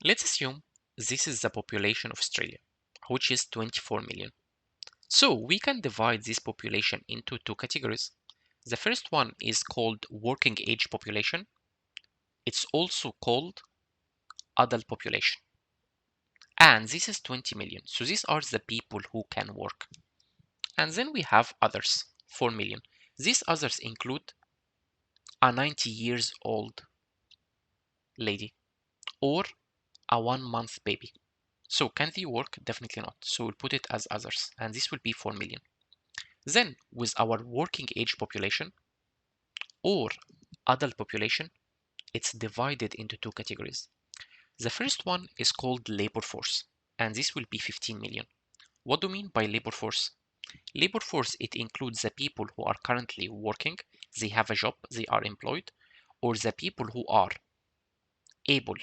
Let's assume this is the population of Australia, which is 24 million. So we can divide this population into two categories. The first one is called working age population. It's also called adult population. And this is 20 million. So these are the people who can work. And then we have others, 4 million. These others include a 90 years old lady or a 1 month baby. So can they work? Definitely not. So we'll put it as others, and this will be 4 million. Then with our working age population or adult population, it's divided into two categories. The first one is called labor force, and this will be 15 million. What do you mean by labor force? Labor force, it includes the people who are currently working, they have a job, they are employed, or the people who are able,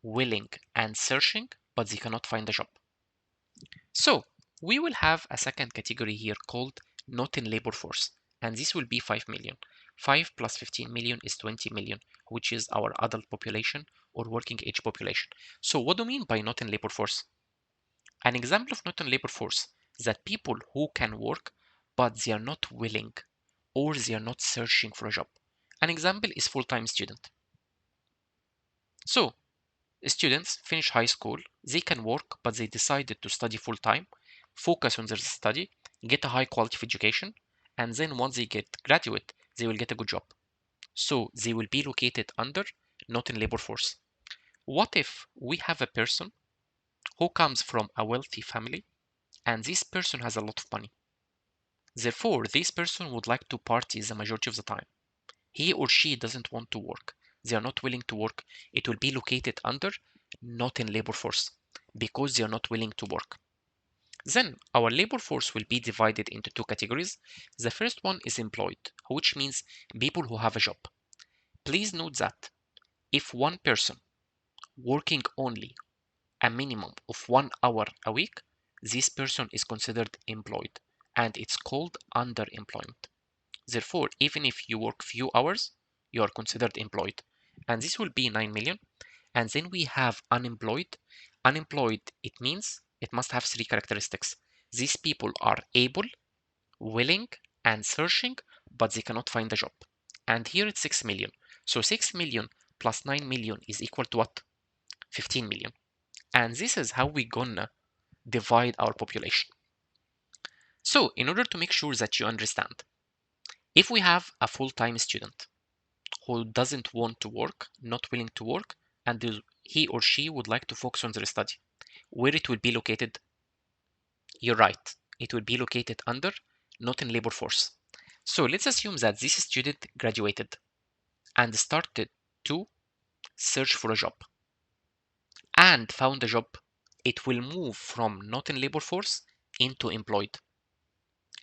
willing, and searching, but they cannot find a job. So we will have a second category here called not in labor force, and this will be 5 million. 5 plus 15 million is 20 million, which is our adult population or working age population. So what do you mean by not in labor force? An example of not in labor force is that people who can work, but they are not willing or they are not searching for a job. An example is full-time student. So students finish high school, they can work, but they decided to study full-time, focus on their study, get a high quality of education, and then once they get graduate, they will get a good job. So they will be located under not in labor force. What if we have a person who comes from a wealthy family and this person has a lot of money? Therefore, this person would like to party the majority of the time. He or she doesn't want to work. They are not willing to work. It will be located under not in labor force because they are not willing to work. Then our labor force will be divided into two categories. The first one is employed, which means people who have a job. Please note that if one person working only a minimum of 1 hour a week, this person is considered employed and it's called underemployment. Therefore, even if you work few hours, you are considered employed. And this will be 9 million. And then we have unemployed. Unemployed, it means it must have three characteristics. These people are able, willing, and searching, but they cannot find a job. And here it's 6 million. So 6 million plus 9 million is equal to what? 15 million. And this is how we gonna divide our population. So in order to make sure that you understand, if we have a full-time student who doesn't want to work, not willing to work, and he or she would like to focus on their study, where it will be located? You're right, it will be located under not in labor force. So let's assume that this student graduated and started to search for a job and found a job. It will move from not in labor force into employed.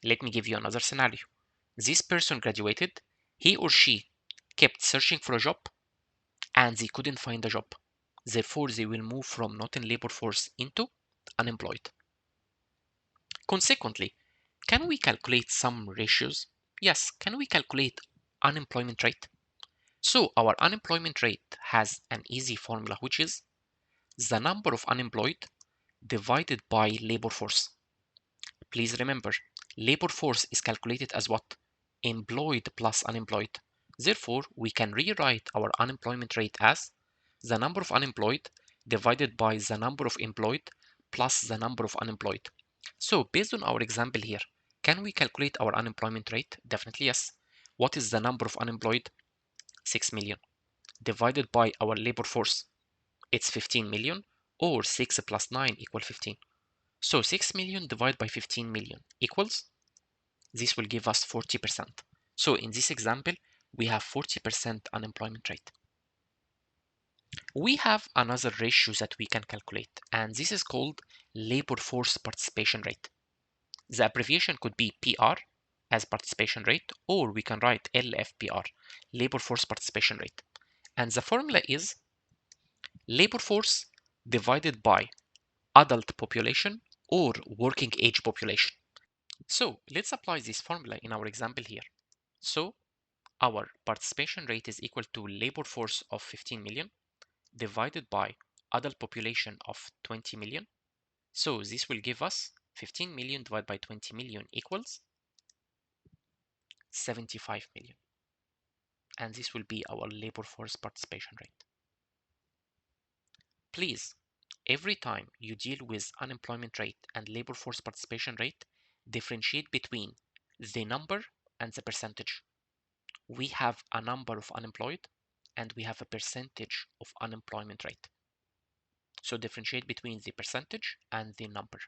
Let me give you another scenario. This person graduated, he or she kept searching for a job and they couldn't find a job. Therefore, they will move from not in labor force into unemployed. Consequently, can we calculate some ratios? Yes, can we calculate unemployment rate? So our unemployment rate has an easy formula, which is the number of unemployed divided by labor force. Please remember, labor force is calculated as what? Employed plus unemployed. Therefore, we can rewrite our unemployment rate as the number of unemployed divided by the number of employed plus the number of unemployed. So based on our example here, can we calculate our unemployment rate? Definitely yes. What is the number of unemployed? 6 million. Divided by our labor force, it's 15 million, or 6 plus 9 equal 15. So 6 million divided by 15 million equals, this will give us 40%. So in this example, we have 40% unemployment rate. We have another ratio that we can calculate, and this is called labor force participation rate. The abbreviation could be PR as participation rate, or we can write LFPR, labor force participation rate. And the formula is labor force divided by adult population or working age population. So let's apply this formula in our example here. So our participation rate is equal to labor force of 15 million divided by adult population of 20 million. So this will give us 15 million divided by 20 million equals 75 million. And this will be our labor force participation rate. Please, every time you deal with unemployment rate and labor force participation rate, differentiate between the number and the percentage. We have a number of unemployed and we have a percentage of unemployment rate. So differentiate between the percentage and the number.